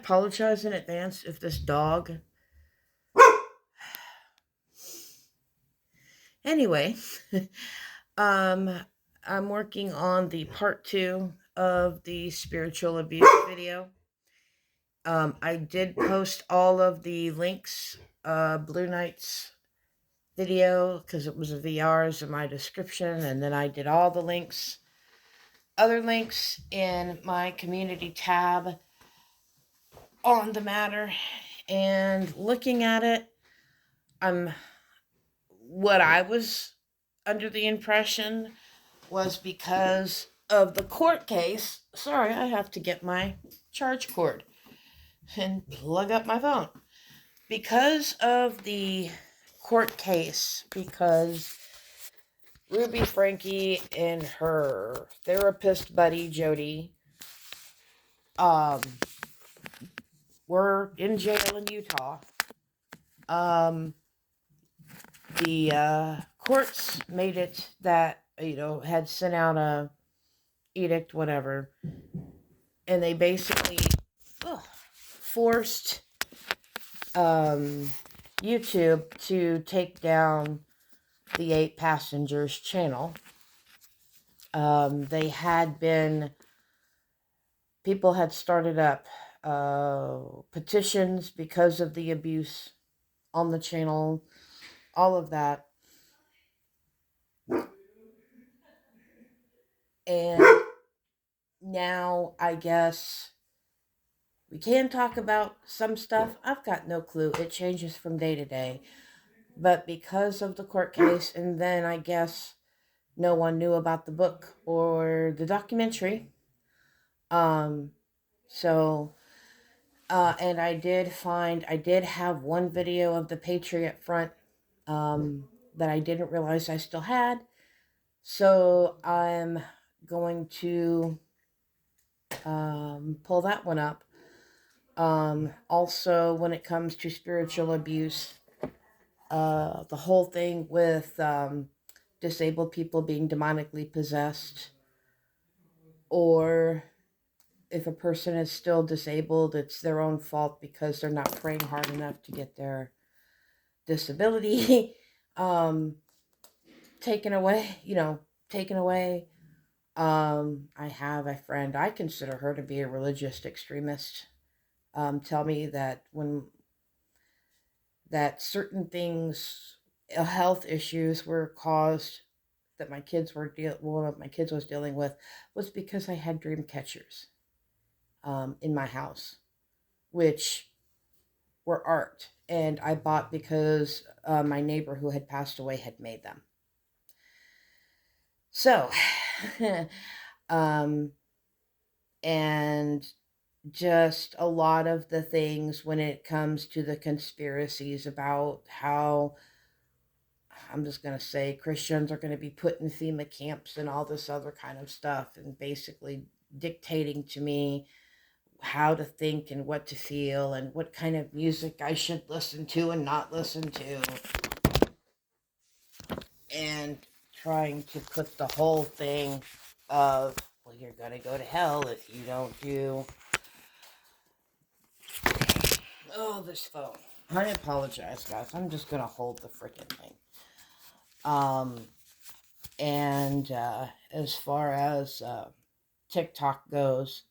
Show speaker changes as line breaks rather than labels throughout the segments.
apologize in advance if this dog. Anyway, um, I'm working on the part two of the spiritual abuse video. I did post all of the links, Blue Knight's video, because it was a VRs in my description, and then I did all the links, other links in my community tab on the matter. And looking at it, what I was under the impression was because of the court case. Sorry, I have to get my charge cord and plug up my phone. Because of the court case, because Ruby Frankie and her therapist buddy Jody um were in jail in Utah. The courts made it that, had sent out a edict, whatever, and they basically forced YouTube to take down the 8 Passengers channel. People had started up petitions because of the abuse on the channel, all of that. And now I guess we can talk about some stuff. I've got no clue. It changes from day to day. But because of the court case, and then I guess no one knew about the book or the documentary. And I did have one video of the Patriot Front that I didn't realize I still had. So I'm going to pull that one up. Also, when it comes to spiritual abuse, the whole thing with disabled people being demonically possessed, or if a person is still disabled, it's their own fault because they're not praying hard enough to get their disability taken away. I have a friend, I consider her to be a religious extremist, tell me that certain things, health issues were caused, that one of my kids was dealing with, was because I had dream catchers in my house, which were art, and I bought because my neighbor who had passed away had made them. So, and just a lot of the things when it comes to the conspiracies about how, I'm just going to say, Christians are going to be put in FEMA camps and all this other kind of stuff, and basically dictating to me how to think and what to feel and what kind of music I should listen to and not listen to, and trying to put the whole thing of, well, you're going to go to hell if you don't do... Oh, this phone. I apologize, guys. I'm just going to hold the freaking thing. And as far as TikTok goes,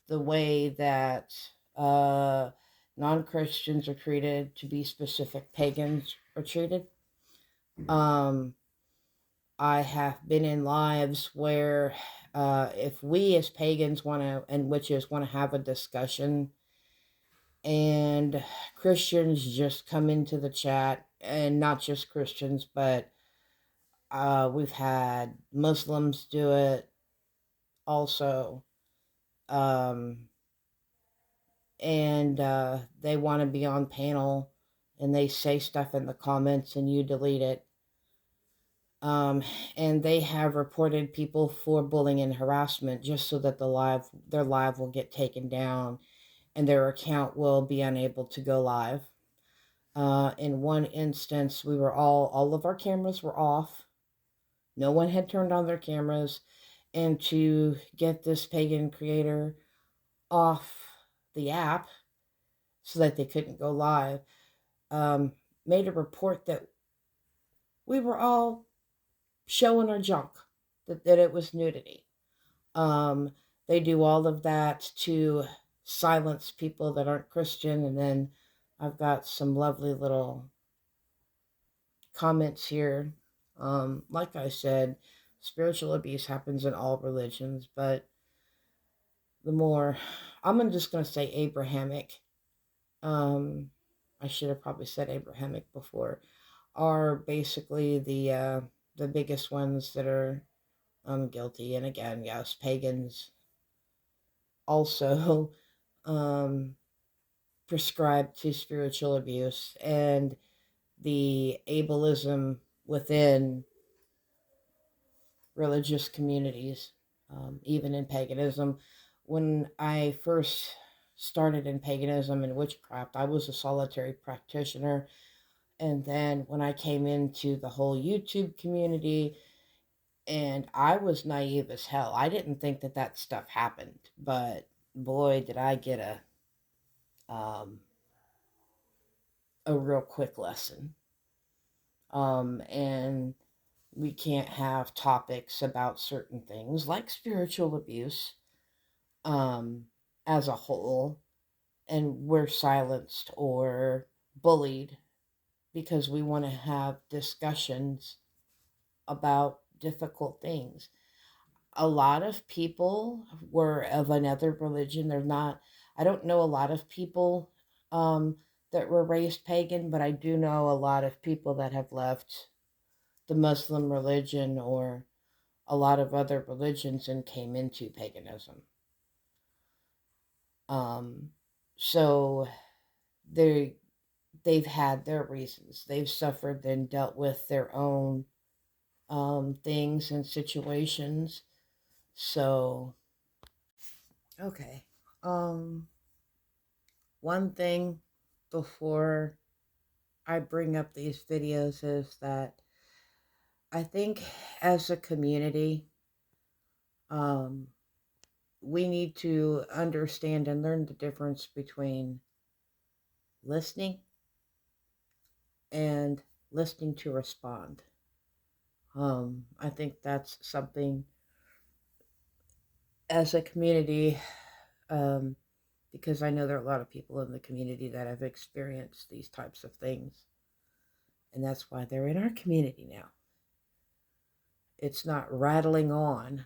the way that non-Christians are treated to be specific pagans are treated. I have been in lives where if we as pagans and witches want to have a discussion, and Christians just come into the chat, and not just Christians, but we've had Muslims do it also. And they want to be on panel, and they say stuff in the comments and you delete it. And they have reported people for bullying and harassment just so that their live will get taken down and their account will be unable to go live. In one instance, all of our cameras were off. No one had turned on their cameras, and to get this pagan creator off the app, so that they couldn't go live, made a report that we were all showing our junk, that it was nudity. They do all of that to silence people that aren't Christian. And then I've got some lovely little comments here. Like I said, spiritual abuse happens in all religions, but the more, I'm just going to say Abrahamic, I should have probably said Abrahamic before, are basically the biggest ones that are guilty. And again, yes, pagans also prescribe to spiritual abuse, and the ableism within religious communities, even in paganism. When I first started in paganism and witchcraft, I was a solitary practitioner. And then when I came into the whole YouTube community, and I was naive as hell. I didn't think that that stuff happened, but boy, did I get a real quick lesson. And we can't have topics about certain things like spiritual abuse as a whole, and we're silenced or bullied because we want to have discussions about difficult things. A lot of people were of another religion. I don't know a lot of people that were raised pagan, but I do know a lot of people that have left the Muslim religion or a lot of other religions and came into paganism. So they've had their reasons. They've suffered and dealt with their own things and situations. So, okay. One thing before I bring up these videos is that I think as a community, we need to understand and learn the difference between listening and listening to respond. I think that's something as a community, because I know there are a lot of people in the community that have experienced these types of things. And that's why they're in our community now. It's not rattling on,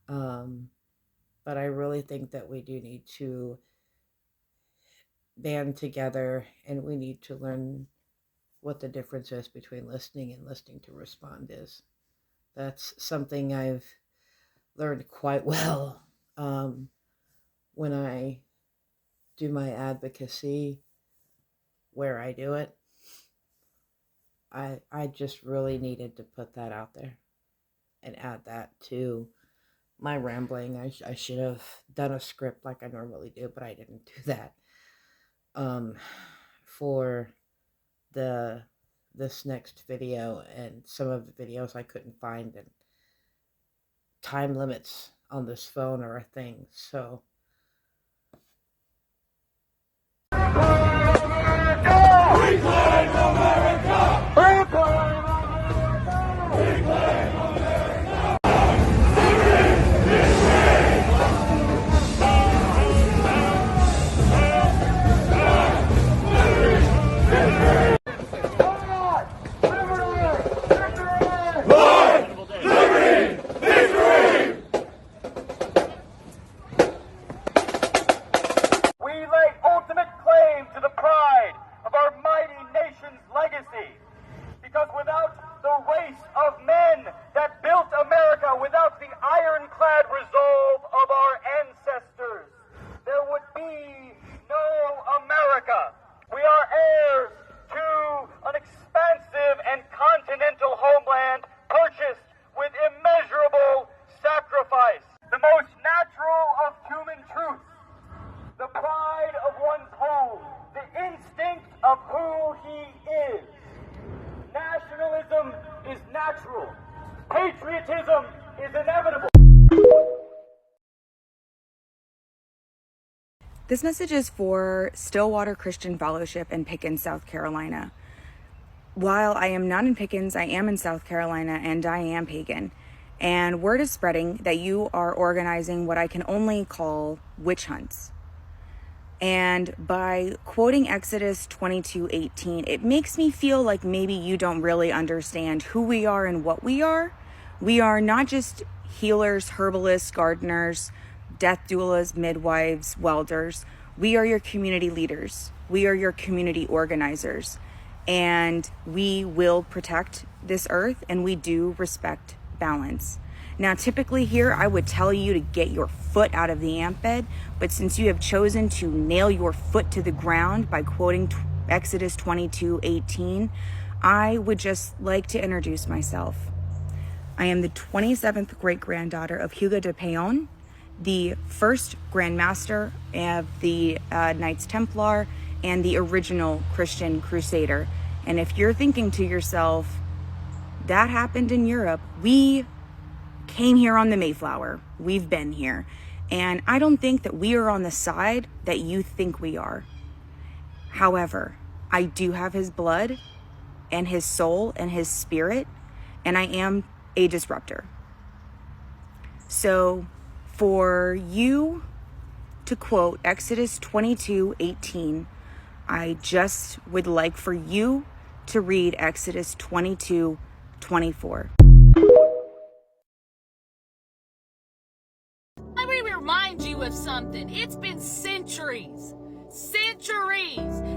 but I really think that we do need to band together, and we need to learn what the difference is between listening and listening to respond is. That's something I've learned quite well when I do my advocacy where I do it. I just really needed to put that out there and add that to my rambling. I should have done a script like I normally do, but I didn't do that. For this next video, and some of the videos I couldn't find, and time limits on this phone are a thing, so. Reclaim America! Reclaim America! Reclaim America! Patriotism is inevitable.
This message is for Stillwater Christian Fellowship in Pickens, South Carolina. While I am not in Pickens, I am in South Carolina and I am pagan. And word is spreading that you are organizing what I can only call witch hunts. And by quoting Exodus 22:18, it makes me feel like maybe you don't really understand who we are and what we are. We are not just healers, herbalists, gardeners, death doulas, midwives, welders. We are your community leaders. We are your community organizers. And we will protect this earth, and we do respect balance. Now, typically here, I would tell you to get your foot out of the ant bed, but since you have chosen to nail your foot to the ground by quoting Exodus 22:18, I would just like to introduce myself. I am the 27th great-granddaughter of Hugo de Peon, the first Grand Master of the Knights Templar, and the original Christian Crusader. And if you're thinking to yourself, that happened in Europe, we came here on the Mayflower. We've been here. And I don't think that we are on the side that you think we are. However, I do have his blood and his soul and his spirit, and I am a disruptor. So for you to quote Exodus 22:18, I just would like for you to read Exodus 22:24.
Let me remind you of something. It's been centuries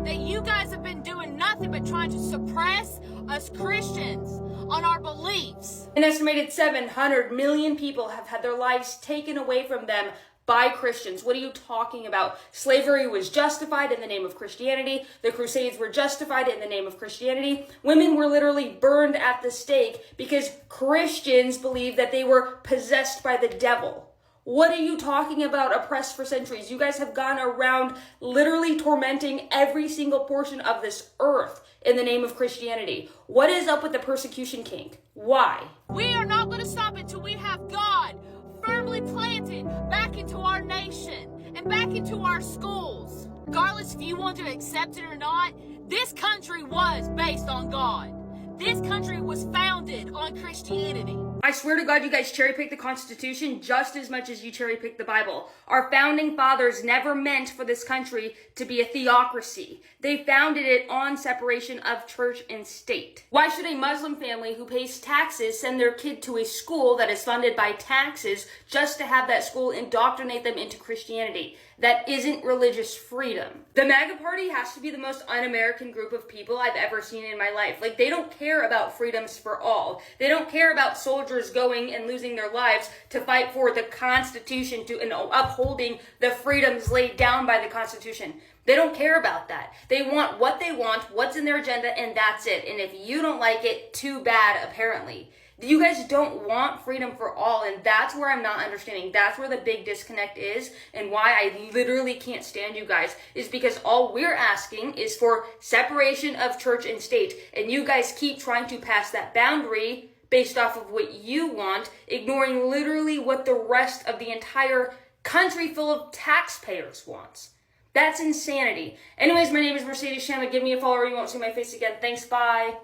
that you guys have been doing nothing but trying to suppress us Christians on our beliefs.
An estimated 700 million people have had their lives taken away from them by Christians. What are you talking about? Slavery was justified in the name of Christianity. The Crusades were justified in the name of Christianity. Women were literally burned at the stake because Christians believed that they were possessed by the devil. What are you talking about, oppressed for centuries? You guys have gone around literally tormenting every single portion of this earth in the name of Christianity. What is up with the persecution king? Why?
We are not going to stop until we have God firmly planted back into our nation and back into our schools. Regardless if you want to accept it or not, this country was based on God. This country was founded on Christianity.
I swear to God, you guys cherry pick the Constitution just as much as you cherry pick the Bible. Our founding fathers never meant for this country to be a theocracy. They founded it on separation of church and state. Why should a Muslim family who pays taxes send their kid to a school that is funded by taxes just to have that school indoctrinate them into Christianity? That isn't religious freedom. The MAGA party has to be the most un-American group of people I've ever seen in my life. Like, they don't care about freedoms for all. They don't care about soldiers going and losing their lives to fight for the Constitution and upholding the freedoms laid down by the Constitution. They don't care about that. They want what they want, what's in their agenda, and that's it. And if you don't like it, too bad, apparently. You guys don't want freedom for all, and that's where I'm not understanding. That's where the big disconnect is, and why I literally can't stand you guys, is because all we're asking is for separation of church and state, and you guys keep trying to pass that boundary based off of what you want, ignoring literally what the rest of the entire country full of taxpayers wants. That's insanity. Anyways, my name is Mercedes Chandler. Give me a follow or you won't see my face again. Thanks, bye.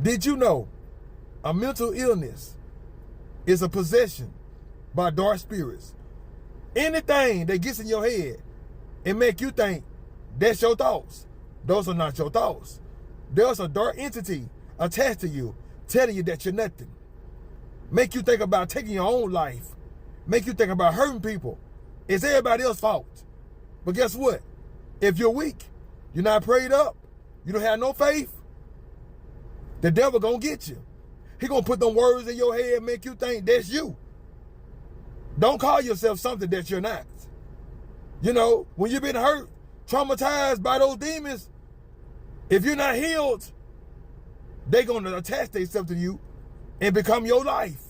Did you know a mental illness is a possession by dark spirits? Anything that gets in your head and make you think that's your thoughts, those are not your thoughts. There's a dark entity attached to you telling you that you're nothing. Make you think about taking your own life. Make you think about hurting people. It's everybody else's fault. But guess what? If you're weak, you're not prayed up, you don't have no faith, the devil gonna get you. He gonna put them words in your head and make you think that's you. Don't call yourself something that you're not. You know, when you've been hurt, traumatized by those demons, if you're not healed, they're gonna attach themselves to you and become your life.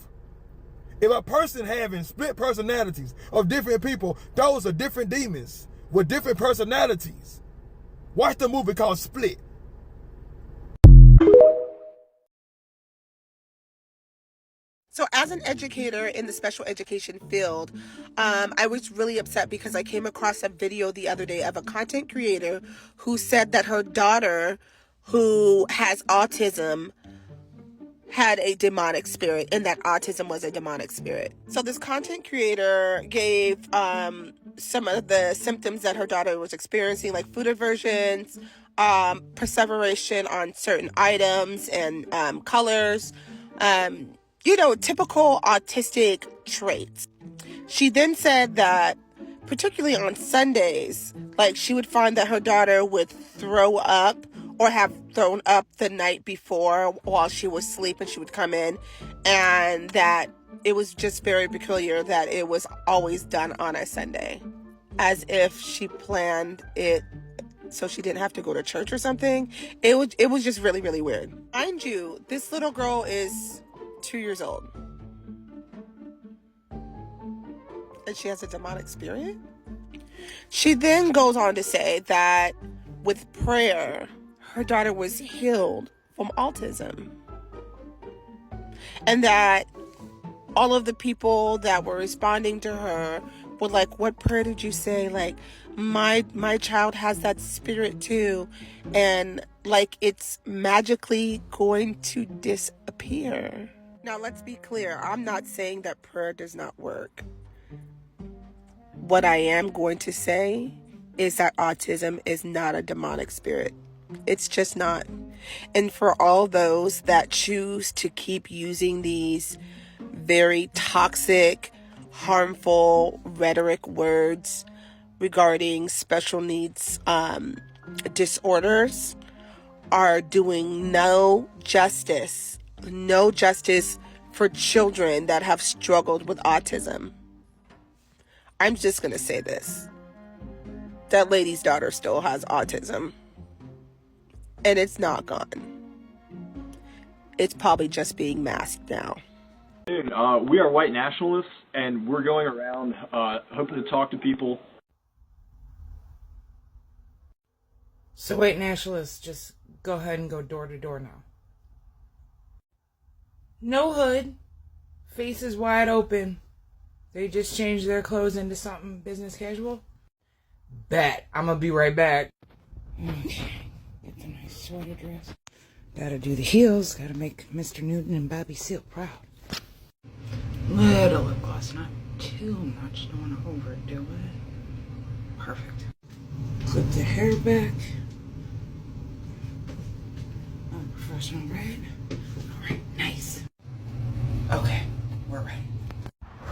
If a person having split personalities of different people, those are different demons with different personalities. Watch the movie called Split.
So as an educator in the special education field, I was really upset because I came across a video the other day of a content creator who said that her daughter, who has autism, had a demonic spirit, and that autism was a demonic spirit. So this content creator gave some of the symptoms that her daughter was experiencing, like food aversions, perseveration on certain items and colors, typical autistic traits. She then said that, particularly on Sundays, like she would find that her daughter would throw up or have thrown up the night before while she was asleep, and she would come in, and that it was just very peculiar that it was always done on a Sunday, as if she planned it so she didn't have to go to church or something. It was just really, really weird. Mind you, this little girl is 2 years old, and she has a demonic spirit. She then goes on to say that with prayer, her daughter was healed from autism, and that all of the people that were responding to her were like, what prayer did you say? Like, my child has that spirit too, and like it's magically going to disappear. Now, let's be clear. I'm not saying that prayer does not work. What I am going to say is that autism is not a demonic spirit. It's just not. And for all those that choose to keep using these very toxic, harmful rhetoric words regarding special needs disorders are doing no justice for children that have struggled with autism. I'm just going to say this. That lady's daughter still has autism. And it's not gone. It's probably just being masked now.
We are white nationalists, and we're going around hoping to talk to people.
So white nationalists, just go ahead and go door to door now. No hood, faces wide open. They just changed their clothes into something business casual. Bet. I'm gonna be right back. Okay. Get the nice sweater dress. Gotta do the heels. Gotta make Mr. Newton and Bobby Seale proud. Little lip gloss, not too much. Don't want to overdo it. Perfect. Clip the hair back. Unprofessional, right? Alright, nice. Okay, we're ready.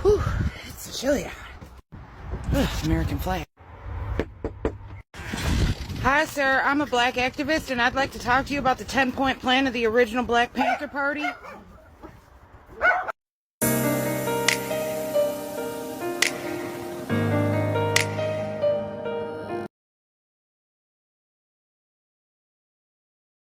Whew, it's chilly out. Ugh, American flag. Hi, sir. I'm a black activist, and I'd like to talk to you about the 10-point plan of the original Black Panther Party.